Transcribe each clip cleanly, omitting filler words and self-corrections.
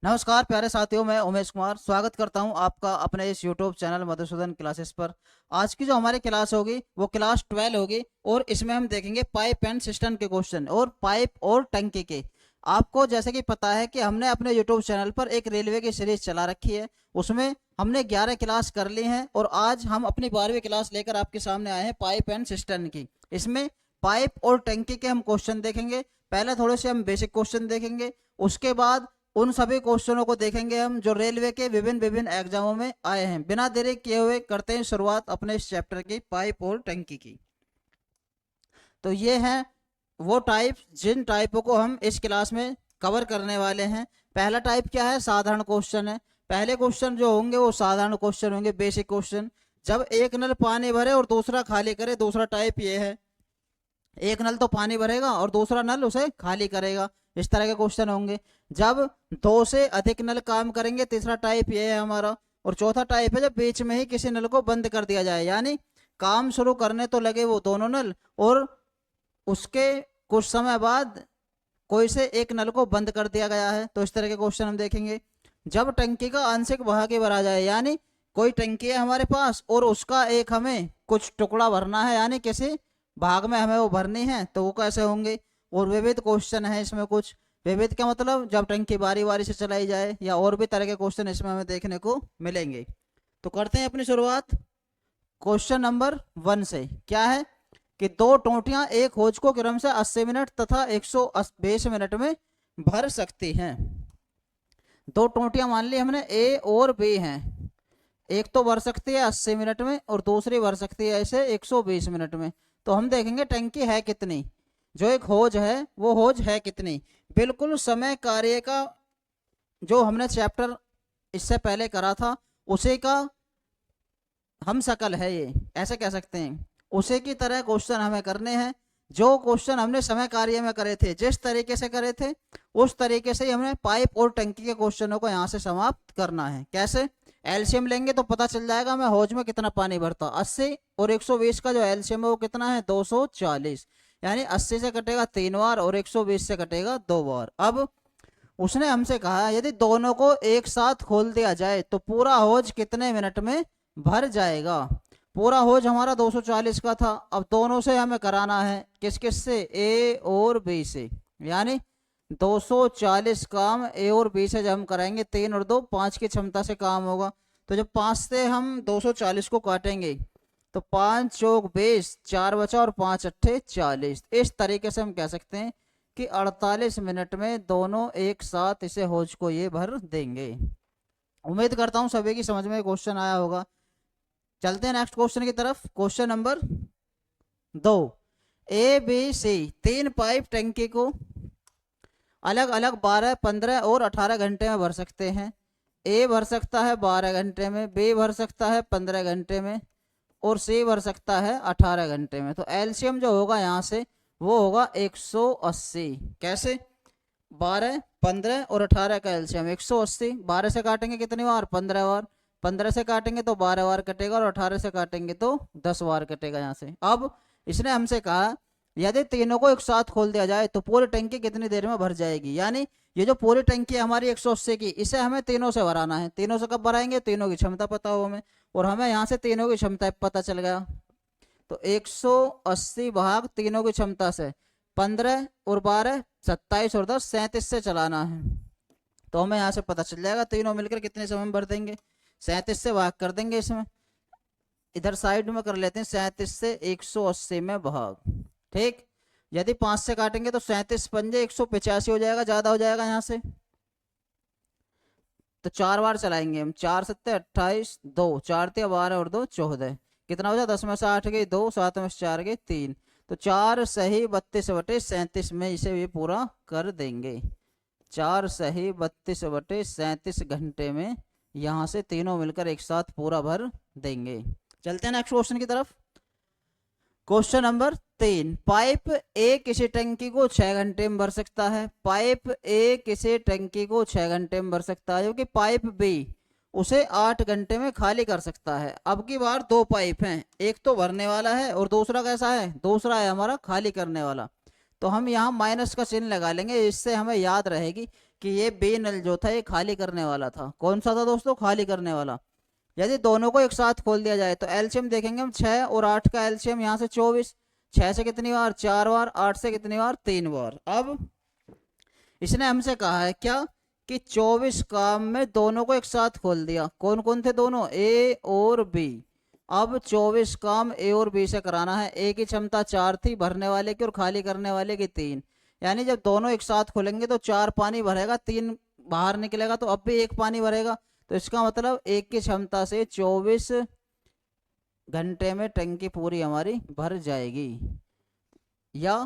नमस्कार प्यारे साथियों, मैं उमेश कुमार स्वागत करता हूं आपका अपने इस यूट्यूब चैनल मधुसूदन क्लासेस पर। आज की जो हमारी क्लास होगी वो क्लास 12 होगी और इसमें हम देखेंगे पाइप एंड सिस्टम के क्वेश्चन और पाइप और टंकी के। आपको जैसे कि पता है कि हमने अपने यूट्यूब चैनल पर एक रेलवे की सीरीज चला रखी है, उसमें हमने 11 क्लास कर ली हैं और आज हम अपनी 12वीं क्लास लेकर आपके सामने आए हैं पाइप एंड सिस्टम की। इसमें पाइप और टंकी के हम क्वेश्चन देखेंगे। पहले थोड़े से हम बेसिक क्वेश्चन देखेंगे, उसके बाद उन सभी क्वेश्चनों को देखेंगे हम जो रेलवे के विभिन्न विभिन्न एग्जामों में आए हैं। बिना देरी किए हुए करते हैं शुरुआत अपने इस चैप्टर की पाइप और टंकी की। तो ये हैं वो टाइप जिन टाइपों को हम इस क्लास में कवर करने वाले हैं। पहला टाइप क्या है? साधारण क्वेश्चन है। पहले क्वेश्चन जो होंगे वो साधारण क्वेश्चन होंगे, बेसिक क्वेश्चन। जब एक नल पानी भरे और दूसरा खाली करे, दूसरा टाइप ये है। एक नल तो पानी भरेगा और दूसरा नल उसे खाली करेगा, इस तरह के क्वेश्चन होंगे। जब दो से अधिक नल काम करेंगे, तीसरा टाइप ये है हमारा। और चौथा टाइप है जब बीच में ही किसी नल को बंद कर दिया जाए, यानी काम शुरू करने तो लगे वो दोनों नल और उसके कुछ समय बाद कोई से एक नल को बंद कर दिया गया है, तो इस तरह के क्वेश्चन हम देखेंगे। जब टंकी का आंशिक बहा भरा जाए, यानी कोई टंकी है हमारे पास और उसका एक हमें कुछ टुकड़ा भरना है, यानी किसी भाग में हमें वो भरनी है, तो वो कैसे होंगे। और विविध क्वेश्चन है इसमें कुछ। विविध का मतलब जब टंकी बारी बारी से चलाई जाए, या और भी तरह के क्वेश्चन इसमें हमें देखने को मिलेंगे। तो करते हैं अपनी शुरुआत क्वेश्चन नंबर 1 से। क्या है कि दो टोंटियां एक होज को क्रम से 80 मिनट तथा 120 मिनट में भर सकती हैं। दो टोंटियां मान ली हमने, ए और बी हैं। एक तो भर सकती है 80 मिनट में और दूसरी भर सकती है ऐसे 120 मिनट में। तो हम देखेंगे टंकी है कितनी, जो एक होज है वो होज है कितनी। बिल्कुल समय कार्य का जो हमने चैप्टर इससे पहले करा था उसी का हम शकल है ये, ऐसे कह सकते हैं। उसी की तरह क्वेश्चन हमें करने हैं। जो क्वेश्चन हमने समय कार्य में करे थे, जिस तरीके से करे थे उस तरीके से ही हमें पाइप और टंकी के क्वेश्चनों को यहाँ से समाप्त करना है। कैसे? एलसीएम लेंगे तो पता चल जाएगा मैं हौज में कितना पानी भरता। 80 और 120 का जो एलसीएम है वो कितना है? 240। यानी 80 से कटेगा 3 बार और 120 से कटेगा 2 बार। अब उसने हमसे कहा यदि दोनों को एक साथ खोल दिया जाए तो पूरा हौज कितने मिनट में भर जाएगा। पूरा हौज हमारा 240 का था, अब दोनों से हमें कराना है। किस किस से? ए और बी से। यानी 240 काम ए और बी से जब हम कराएंगे, 3 और 2 5 की क्षमता से काम होगा। तो जब 5 से हम 240 को काटेंगे तो 5 चौक 20, 4 बचा और 5 अट्ठे 40। इस तरीके से हम कह सकते हैं कि 48 मिनट में दोनों एक साथ इसे हौज को ये भर देंगे। उम्मीद करता हूं सभी की समझ में क्वेश्चन आया होगा। चलते हैं नेक्स्ट क्वेश्चन की तरफ। Question number 2। A B C तीन पाइप टंकी को अलग अलग 12, 15 और 18 घंटे में भर सकते हैं। ए भर सकता है 12 घंटे में, बी भर सकता है 15 घंटे में और सी भर सकता है 18 घंटे में। तो एलसीएम जो होगा यहाँ से वो होगा 180। कैसे? 12, 15 और 18 का एलसीएम 180। 12 से काटेंगे कितनी बार? 15 बार। 15 से काटेंगे तो 12 बार कटेगा और 18 से काटेंगे तो 10 बार कटेगा यहाँ से। अब इसने हमसे कहा यदि तीनों को एक साथ खोल दिया जाए तो पूरी टंकी कितनी देर में भर जाएगी। यानी ये जो पूरी टंकी है हमारी 180 की, इसे हमें तीनों से भराना है। तीनों से कब भराएंगे? तीनों की क्षमता पता हो हमें, और हमें यहाँ से तीनों की क्षमता पता चल गया। तो 180 भाग तीनों की क्षमता से 15 और 12 27 और 10 37 से चलाना है। तो हमें यहाँ से पता चल जाएगा तीनों मिलकर कितने समय में भर देंगे। 37 से भाग कर देंगे, इसमें इधर साइड में कर लेते हैं। 37 से 180 में भाग। ठीक। यदि 5 से काटेंगे तो 37 पंजे 185 हो जाएगा, ज्यादा हो जाएगा यहाँ से। तो 4 बार चलाएंगे हम। 4 सत्ते 28, 2 4 ते 12 और 2 14। कितना हो जाए? 10 में से 8 गई 2, 7 में से 4 गई 3। तो 4 सही 32/37 में इसे भी पूरा कर देंगे। 4 सही 32/37 घंटे में यहाँ से तीनों मिलकर एक साथ पूरा भर देंगे। चलते हैं नेक्स्ट क्वेश्चन की तरफ। Question number 3। पाइप ए किसी टंकी को 6 घंटे में भर सकता है। पाइप ए किसी टंकी को 6 घंटे में भर सकता है, क्योंकि पाइप बी उसे 8 घंटे में खाली कर सकता है। अब की बार दो पाइप हैं, एक तो भरने वाला है और दूसरा कैसा है? दूसरा है हमारा खाली करने वाला। तो हम यहाँ माइनस का चिन्ह लगा लेंगे, इससे हमें याद रहेगी कि ये बी नल जो था ये खाली करने वाला था। कौन सा था दोस्तों? खाली करने वाला। यदि दोनों को एक साथ खोल दिया जाए तो एलसीएम देखेंगे हम 6 और 8 का एलसीएम यहाँ से 24। 6 से कितनी बार? 4 बार। 8 से कितनी बार? 3 बार। अब इसने हमसे कहा है क्या कि 24 काम में दोनों को एक साथ खोल दिया। कौन कौन थे दोनों? ए और बी। अब 24 काम ए और बी से कराना है। ए की क्षमता 4 थी भरने वाले की और खाली करने वाले की 3। यानी जब दोनों एक साथ खोलेंगे तो 4 पानी भरेगा, 3 बाहर निकलेगा, तो अब भी 1 पानी भरेगा। तो इसका मतलब एक की क्षमता से 24 घंटे में टंकी पूरी हमारी भर जाएगी या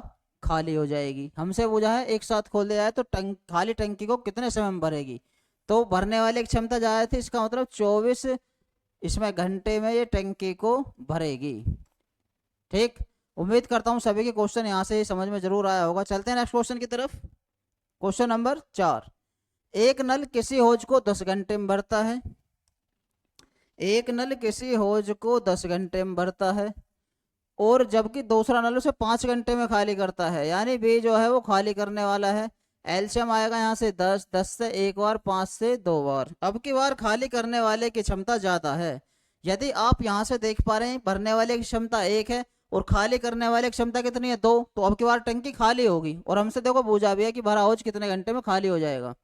खाली हो जाएगी। हमसे पूछा है एक साथ खोल दिया जाए तो खाली टंकी को कितने समय में भरेगी। तो भरने वाले की क्षमता ज़्यादा थी, इसका मतलब 24 इसमें घंटे में ये टंकी को भरेगी। ठीक, उम्मीद करता हूँ सभी के क्वेश्चन यहाँ से समझ में जरूर आया होगा। चलते हैं नेक्स्ट क्वेश्चन की तरफ। Question number 4। एक नल किसी हौज को 10 घंटे में भरता है। एक नल किसी हौज को 10 घंटे में भरता है और जबकि दूसरा नल उसे 5 घंटे में खाली करता है। यानी बी जो है वो खाली करने वाला है। एलसीएम आएगा यहाँ से 10, 10 से 1 बार, 5 से 2 बार। अब की बार खाली करने वाले की क्षमता ज़्यादा है। यदि आप यहाँ से देख पा रहे हैं भरने वाले की क्षमता 1 है और खाली करने वाले की क्षमता कितनी है? 2। तो अब की बार टंकी खाली होगी। और हमसे देखो पूछा भी है कि भरा हौज कितने घंटे में खाली हो जाएगा।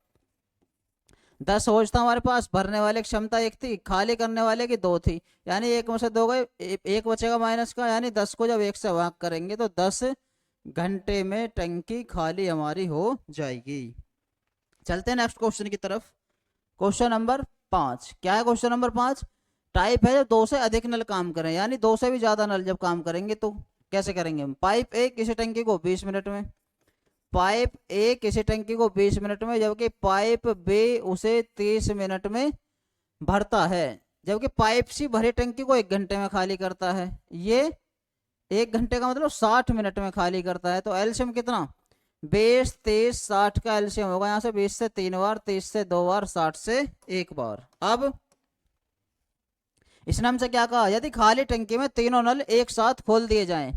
10 हौज था हमारे पास, भरने वाले की क्षमता 1 थी, खाली करने वाले की 2 थी। यानी 1 में से 2 गए, 1 बचेगा माइनस का। यानी 10 को जब 1 से भाग करेंगे तो 10 घंटे में टंकी खाली हमारी हो जाएगी। चलते हैं नेक्स्ट क्वेश्चन की तरफ। Question number 5। क्या है क्वेश्चन नंबर 5? टाइप है जब 2 से अधिक नल काम करें, यानी 2 से भी ज्यादा नल जब काम करेंगे तो कैसे करेंगे हम। पाइप ए किसी टंकी को 20 मिनट में, पाइप ए किसी टंकी को 20 मिनट में, जबकि पाइप बी उसे 30 मिनट में भरता है। जबकि पाइप सी भरी टंकी को 1 घंटे में खाली करता है। ये 1 घंटे का मतलब 60 मिनट में खाली करता है। तो एलसीएम कितना? 20, 30, 60 का एलसीएम होगा यहाँ से 20 से 3 बार, 30 से 2 बार, 60 से 1 बार। अब इसने हमसे क्या कहा? यदि खाली टंकी में तीनों नल एक साथ खोल दिए जाएं,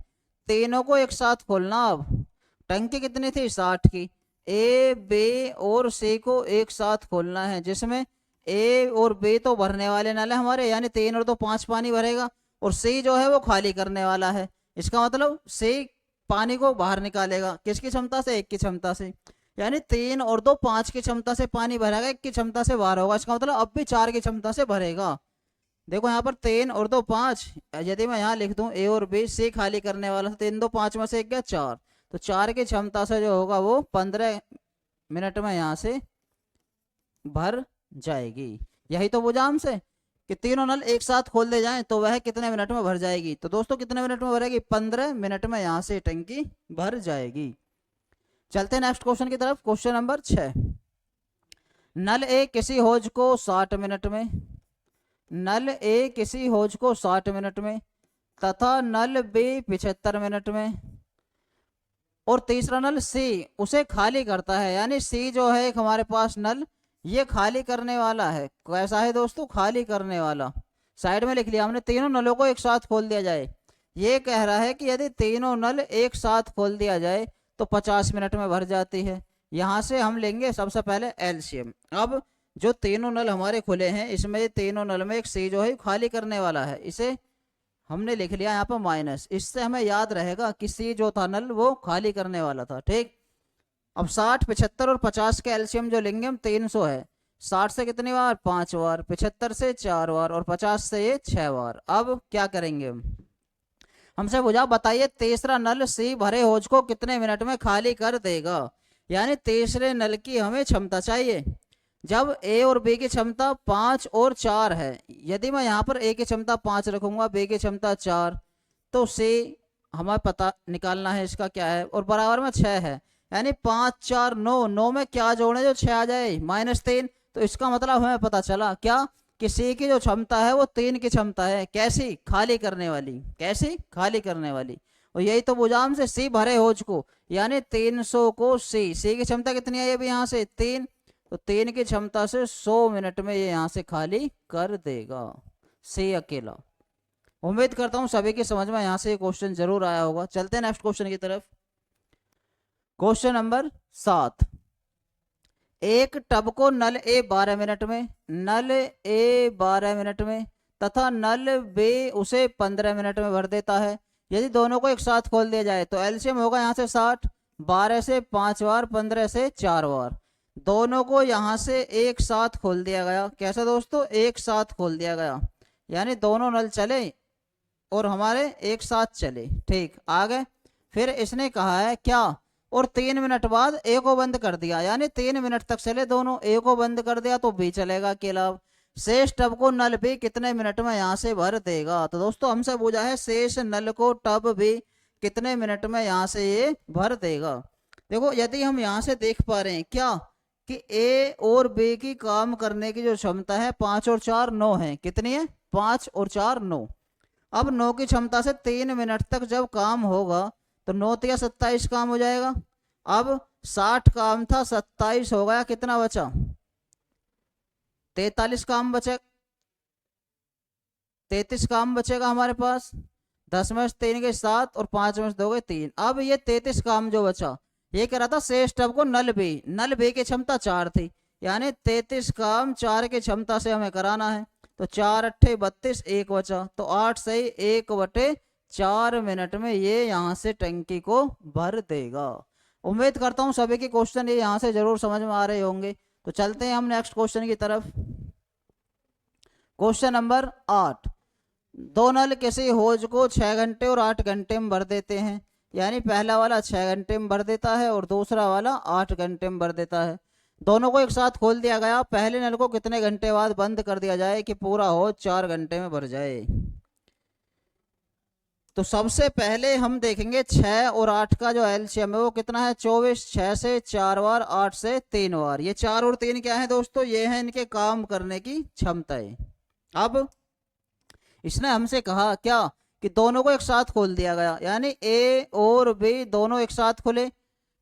तीनों को एक साथ खोलना। अब टंकी कितनी थी? 60 की। ए, बी और सी को एक साथ खोलना है, जिसमें ए और बी तो भरने वाले नल है हमारे, यानी 3 और 2 5 पानी भरेगा, और सी जो है वो खाली करने वाला है। इसका मतलब सी पानी को बाहर निकालेगा। किसकी क्षमता से? 1 की क्षमता से। यानी 3 और 2 5 की क्षमता से पानी भरेगा, 1 की क्षमता से बाहर होगा। इसका मतलब अब भी 4 की क्षमता से भरेगा। देखो यहाँ पर 3 और 2 5, यदि मैं यहाँ लिख दूं ए और बी, सी खाली करने वाला था, 3 2 5 में से 1 गया 4, तो 4 की क्षमता से जो होगा वो 15 मिनट में यहाँ से भर जाएगी। यही तो बुझा हमसे कि तीनों नल एक साथ खोल दे जाएं तो वह कितने मिनट में भर जाएगी। तो दोस्तों कितने मिनट में भरेगी? 15 मिनट में यहाँ से टंकी भर जाएगी। चलते हैं नेक्स्ट क्वेश्चन की तरफ। Question number 6। नल ए किसी हौज को 60 मिनट में, नल ए किसी हौज को 60 मिनट में तथा नल बी 75 मिनट में, और तीसरा नल सी उसे खाली करता है। यानी सी जो है एक हमारे पास नल, ये खाली करने वाला है। कैसा है दोस्तों? खाली करने वाला। साइड में लिख लिया हमने। तीनों नलों को एक साथ खोल दिया जाए। ये कह रहा है कि यदि तीनों नल एक साथ खोल दिया जाए तो 50 मिनट में भर जाती है। यहां से हम लेंगे सबसे पहले एलसीएम। अब जो तीनों नल हमारे खुले हैं, इसमें तीनों नल में एक सी जो है खाली करने वाला है, इसे हमने लिख लिया यहाँ पर माइनस। इससे हमें याद रहेगा कि सी जो था नल वो खाली करने वाला था। ठीक, अब 60, 75 और 50 के एलसीएम जो लेंगे हम 300 है। 60 से कितनी बार? 5 बार, 75 से 4 बार और 50 से ये 6 बार। अब क्या करेंगे हम? हमसे पूछा बताइए तीसरा नल सी भरे हौज को कितने मिनट में खाली कर देगा। यानी तीसरे नल की हमें क्षमता चाहिए। जब ए और बी की क्षमता 5 और 4 है, यदि मैं यहाँ पर ए की क्षमता 5 रखूंगा, बी की क्षमता 4, तो सी हमें पता निकालना है इसका क्या है, और बराबर में 6 है। यानी 5 4 9, 9 में क्या जोड़े जो 6 आ जाए? -3। तो इसका मतलब हमें पता चला क्या कि सी की जो क्षमता है वो 3 की क्षमता है। कैसी? खाली करने वाली। कैसी? खाली करने वाली। और यही तो बुझा हमसे, सी भरे हौज को, यानी 300 को सी की क्षमता कितनी है? ये भी यहाँ से 3, तो 3 की क्षमता से 100 मिनट में ये यहाँ से खाली कर देगा, सी अकेला। उम्मीद करता हूँ सभी की समझ में यहाँ से क्वेश्चन जरूर आया होगा। चलते हैं नेक्स्ट क्वेश्चन की तरफ। क्वेश्चन नंबर 7, एक टब को नल ए 12 मिनट में, नल ए 12 मिनट में तथा नल बी उसे 15 मिनट में भर देता है। यदि दोनों को एक साथ खोल दिया जाए तो एलसीएम होगा यहाँ से 60, 12 से 5 बार, 15 से 4 बार। दोनों को यहाँ से एक साथ खोल दिया गया। कैसा दोस्तों? एक साथ खोल दिया गया, यानी दोनों नल चले और हमारे एक साथ चले। ठीक, आगे फिर इसने कहा है क्या, और 3 मिनट बाद ए को बंद कर दिया, यानी 3 मिनट तक चले दोनों, ए को बंद कर दिया तो बी चलेगा अकेला। शेष टब को नल बी कितने मिनट में यहाँ से भर देगा? तो दोस्तों हमसे पूछा है शेष नल को टब बी कितने मिनट में यहाँ से ये भर देगा। देखो यदि हम यहाँ से देख पा रहे हैं क्या कि ए और बी की काम करने की जो क्षमता है 5 और 4 9 है। कितनी है? 5 और 4 9। अब 9 की क्षमता से 3 मिनट तक जब काम होगा तो 9 या 27 काम हो जाएगा। अब 60 काम था, 27 हो गया, कितना बचा? 43 काम बचे, 33 काम बचेगा हमारे पास। 10 में से 3 के 7 और 5 में से 2 के 3। अब ये 33 काम जो बचा, ये कह रहा था शेष टब को नल बी, नल बी की क्षमता 4 थी, यानी 33 काम 4 की क्षमता से हमें कराना है। तो 4 अट्ठे 32, 1 बचा, तो 8 सही 1/4 मिनट में ये यहाँ से टंकी को भर देगा। उम्मीद करता हूँ सभी के क्वेश्चन ये यहाँ से जरूर समझ में आ रहे होंगे। तो चलते हैं हम नेक्स्ट क्वेश्चन की तरफ। क्वेश्चन नंबर 8, दो नल किसी होज को 6 घंटे और 8 घंटे में भर देते हैं, यानी पहला वाला 6 घंटे में भर देता है और दूसरा वाला 8 घंटे में भर देता है। दोनों को एक साथ खोल दिया गया। पहले नल को कितने घंटे बाद बंद कर दिया जाए कि पूरा होज 4 घंटे में भर जाए? तो सबसे पहले हम देखेंगे 6 और 8 का जो एलसीएम है वो कितना है? 24। 6 से 4 बार, 8 से 3 बार। ये 4 और 3 क्या है दोस्तों? ये है इनके काम करने की क्षमताएं। अब इसने हमसे कहा क्या कि दोनों को एक साथ खोल दिया गया, यानी ए और बी दोनों एक साथ खुले।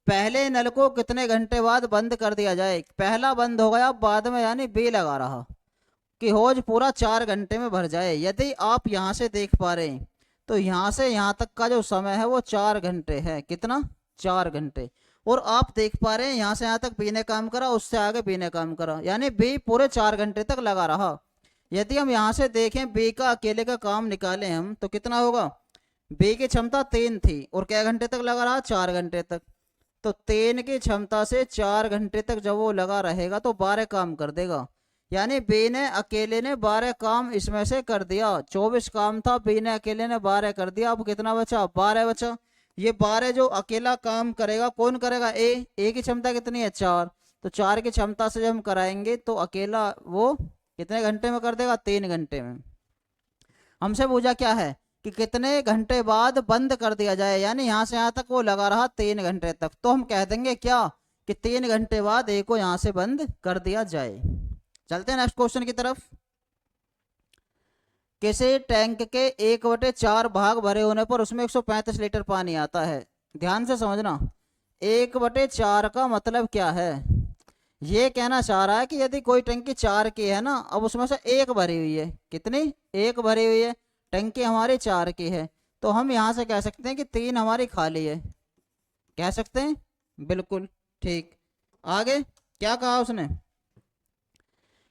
पहले नल को कितने घंटे बाद बंद कर दिया जाए? पहला बंद हो गया, बाद में यानी बी लगा रहा कि होज पूरा 4 घंटे में भर जाए। यदि आप यहां से देख पा रहे हैं तो यहां से यहां तक का जो समय है वो 4 घंटे है। कितना? 4 घंटे। और आप देख पा रहे हैं यहां से यहां तक बी ने काम करा, उससे आगे बी ने काम करा, यानी बी पूरे 4 घंटे तक लगा रहा। यदि हम यहां से देखें बी का अकेले का काम निकालें हम तो कितना होगा? बी की क्षमता 3 थी और क्या घंटे तक लगा रहा? 4 घंटे तक। तो 3 की क्षमता से 4 घंटे तक जब वो लगा रहेगा तो 12 काम कर देगा, यानी बी ने अकेले ने 12 काम इसमें से कर दिया। 24 काम था, बी ने अकेले ने 12 कर दिया। अब कितना बचा? 12 बचा। ये 12 जो अकेला काम करेगा कौन करेगा? ए की क्षमता कितनी है? 4। तो 4 की क्षमता से जब हम कराएंगे तो अकेला वो कितने घंटे में कर देगा? 3 घंटे में। हमसे पूछा क्या है कि कितने घंटे बाद बंद कर दिया जाए, यानी यहां से यहां तक वो लगा रहा 3 घंटे तक। तो हम कह देंगे क्या कि 3 घंटे बाद ए को यहां से बंद कर दिया जाए। चलते हैं नेक्स्ट क्वेश्चन की तरफ। किसी टैंक के 1/4 भाग भरे होने पर उसमें 135 लीटर पानी आता है। ध्यान से समझना, 1/4 का मतलब क्या है? ये कहना चाह रहा है कि यदि कोई टंकी 4 की है ना, अब उसमें से 1 भरी हुई है। कितनी? 1 भरी हुई है। टंकी हमारी 4 की है, तो हम यहां से कह सकते हैं कि 3 हमारी खाली है। कह सकते हैं? बिल्कुल ठीक। आगे क्या कहा उसने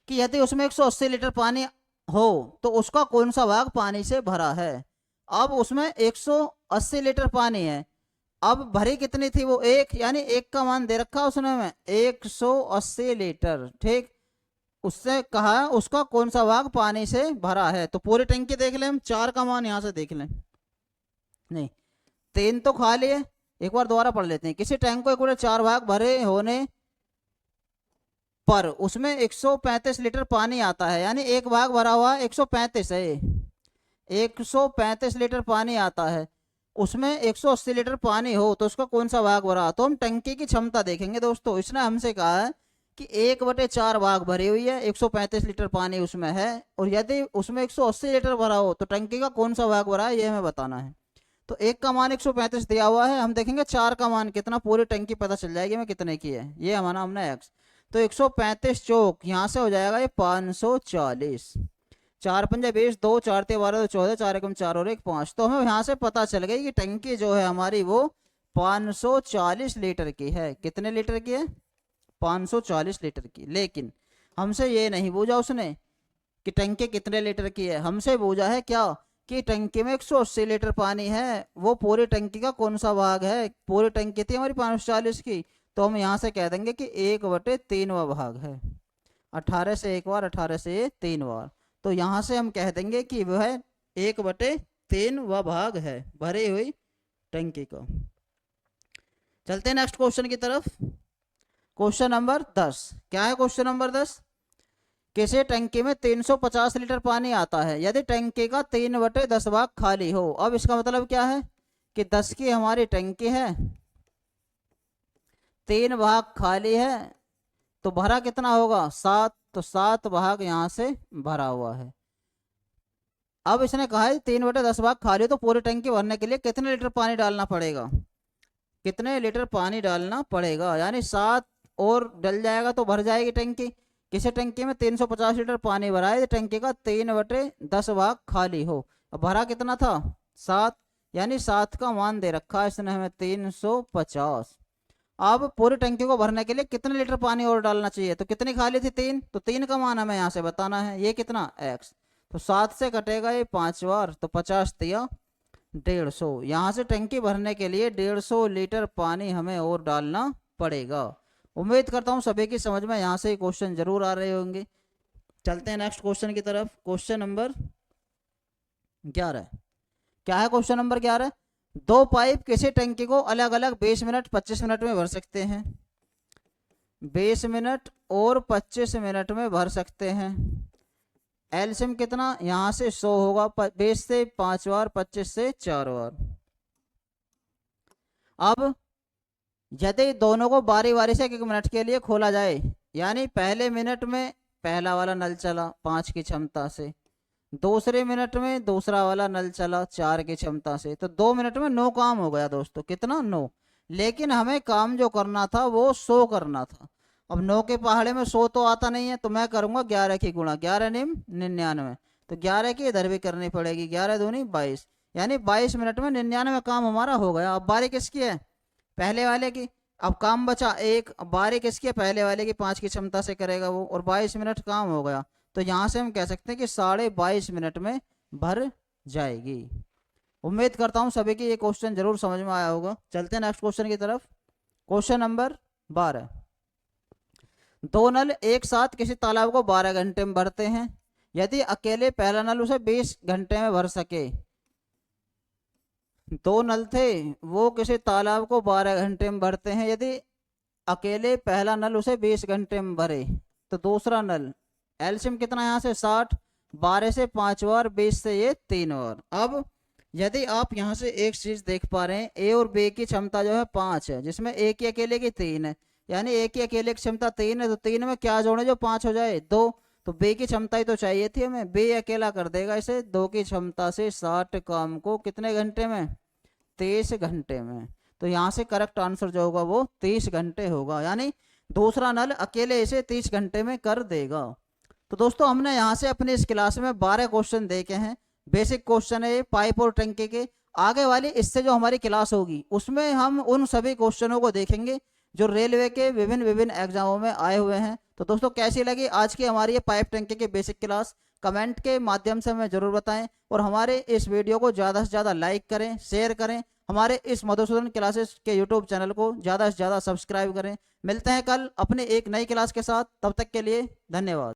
कि यदि उसमें 180 लीटर पानी हो तो उसका कौन सा भाग पानी से भरा है? अब उसमें 180 लीटर पानी है, अब भरी कितनी थी? वो 1, यानी 1 का मान दे रखा उसने में 180 लीटर। ठीक, उससे कहा उसका कौन सा भाग पानी से भरा है। तो पूरी टंकी देख लें हम, 4 का मान यहां से देख लें। नहीं, 3 तो खाली है। एक बार दोबारा पढ़ लेते हैं। किसी टैंक को 1/4 भाग भरे होने पर उसमें 135 लीटर पानी आता है, यानी 1 भाग भरा हुआ 135 है। 135 लीटर पानी आता है, उसमें 180 लीटर पानी हो तो उसका कौन सा भाग भरा? तो हम टंकी की क्षमता देखेंगे दोस्तों। इसने हमसे कहा है कि 1/4 भाग भरी हुई है, 135 लीटर पानी उसमें है, और यदि उसमें 180 लीटर भरा हो तो टंकी का कौन सा भाग भरा है ये हमें बताना है। तो 1 का मान 135 दिया हुआ है, हम देखेंगे 4 का मान कितना, पूरी टंकी पता चल जाएगी हमें कितने की है। ये हमारा हमने एक्स, तो 135 चौक यहाँ से हो जाएगा ये 540। 4 पंजे 20, 2 4 12 14, 4 एकम 4 और 1 5। तो हमें यहाँ से पता चल गई कि टंकी जो है हमारी वो 540 लीटर की है। कितने लीटर की है? 540 लीटर की। लेकिन हमसे ये नहीं पूछा उसने कि टंकी कितने लीटर की है, हमसे पूछा है क्या कि टंकी में 180 लीटर पानी है, वो पूरी टंकी का कौन सा भाग है। पूरी टंकी थी हमारी 540 की, तो हम यहाँ से कह देंगे कि 1/3 भाग है। 18 से एक बार, 18 से ये 3 बार, तो यहाँ से हम कह देंगे कि वह 1/3 भाग है भरी हुई टंकी को। चलते हैं नेक्स्ट क्वेश्चन की तरफ। Question number 10। क्या है क्वेश्चन नंबर 10? किसी टंकी में 350 लीटर पानी आता है, यदि टंकी का 3/10 भाग खाली हो। अब इसका मतलब क्या है कि 10 की हमारी टंकी है, 3 भाग खाली है, तो भरा कितना होगा? 7। तो 7 भाग यहाँ से भरा हुआ है। अब इसने कहा है 3/10 भाग खाली, तो पूरी टंकी भरने के लिए कितने लीटर पानी डालना पड़ेगा? कितने लीटर पानी डालना पड़ेगा? यानी 7 और डल जाएगा तो भर जाएगी टंकी। किसी टंकी में 350 लीटर पानी भरा है, टंकी का 3/10 भाग खाली हो। अब भरा कितना था? 7, यानी 7 का मान दे रखा है इसने हमें 350। अब पूरी टंकी को भरने के लिए कितने लीटर पानी और डालना चाहिए? तो कितनी खाली थी? 3। तो 3 का मान हमें यहाँ से बताना है। ये कितना? x। तो 7 से कटेगा ये 5 बार, तो 50 दिया 150। यहाँ से टंकी भरने के लिए 150 लीटर पानी हमें और डालना पड़ेगा। उम्मीद करता हूँ सभी की समझ में यहाँ से क्वेश्चन जरूर आ रहे होंगे। चलते हैं नेक्स्ट क्वेश्चन की तरफ। Question number 11। क्या है क्वेश्चन नंबर 11? 2 पाइप किसी टंकी को अलग अलग 20 मिनट 25 मिनट में भर सकते हैं। 20 मिनट और 25 मिनट में भर सकते हैं। एलसीएम कितना? यहाँ से 100 होगा। 20 से 5 बार, 25 से 4 बार। अब यदि दोनों को बारी बारी से 1 मिनट के लिए खोला जाए, यानी पहले मिनट में पहला वाला नल चला 5 की क्षमता से, दूसरे मिनट में दूसरा वाला नल चला 4 की क्षमता से, तो 2 मिनट में 9 काम हो गया दोस्तों। कितना? 9। लेकिन हमें काम जो करना था वो 100 करना था। अब 9 के पहाड़े में 100 तो आता नहीं है, तो मैं करूंगा 11 की गुणा। 11 निम 99, तो 11 की इधर भी करनी पड़ेगी। 11 दूनी 22, यानी 22 मिनट में 99 काम हमारा हो गया। अब बारी किसकी है? पहले वाले की। अब काम बचा 1। अब बारी किसकी है? पहले वाले की। 5 की क्षमता से करेगा वो, और 22 मिनट काम हो गया। तो यहाँ से हम कह सकते हैं कि 22.5 मिनट में भर जाएगी। उम्मीद करता हूँ सभी की ये क्वेश्चन जरूर समझ में आया होगा। चलते हैं नेक्स्ट क्वेश्चन की तरफ। Question number 12। 2 नल एक साथ किसी तालाब को 12 घंटे में भरते हैं, यदि अकेले पहला नल उसे 20 घंटे में भर सके। 2 नल थे, वो किसी तालाब को 12 घंटे में भरते हैं, यदि अकेले पहला नल उसे 20 घंटे में भरे, तो दूसरा नल, एलसीएम कितना यहाँ से 60, 12 से 5 बार, 20 से ये 3 बार। अब यदि आप यहाँ से एक चीज देख पा रहे हैं, ए और बी की क्षमता जो है 5 है, जिसमें ए की अकेले की 3 है, यानी ए की अकेले की क्षमता 3 है, तो 3 में क्या जोड़े जो 5 हो जाए? 2। तो बी की क्षमता ही तो चाहिए थी हमें, बी अकेला कर देगा इसे 2 की क्षमता से 60 काम को कितने घंटे में? 30 घंटे में। तो यहाँ से करेक्ट आंसर जो होगा वो 30 घंटे होगा, यानी दूसरा नल अकेले इसे 30 घंटे में कर देगा। तो दोस्तों हमने यहाँ से अपनी इस क्लास में 12 क्वेश्चन देखे हैं। बेसिक क्वेश्चन है पाइप और टंकी के। आगे वाली इससे जो हमारी क्लास होगी उसमें हम उन सभी क्वेश्चनों को देखेंगे जो रेलवे के विभिन्न विभिन्न एग्जामों में आए हुए हैं। तो दोस्तों कैसी लगी आज की हमारी ये पाइप टंकी की बेसिक क्लास? कमेंट के माध्यम से हमें जरूर बताएं, और हमारे इस वीडियो को ज़्यादा से ज़्यादा लाइक करें, शेयर करें। हमारे इस मधुसूदन क्लासेस के यूट्यूब चैनल को ज़्यादा से ज़्यादा सब्सक्राइब करें। मिलते हैं कल अपने एक नई क्लास के साथ, तब तक के लिए धन्यवाद।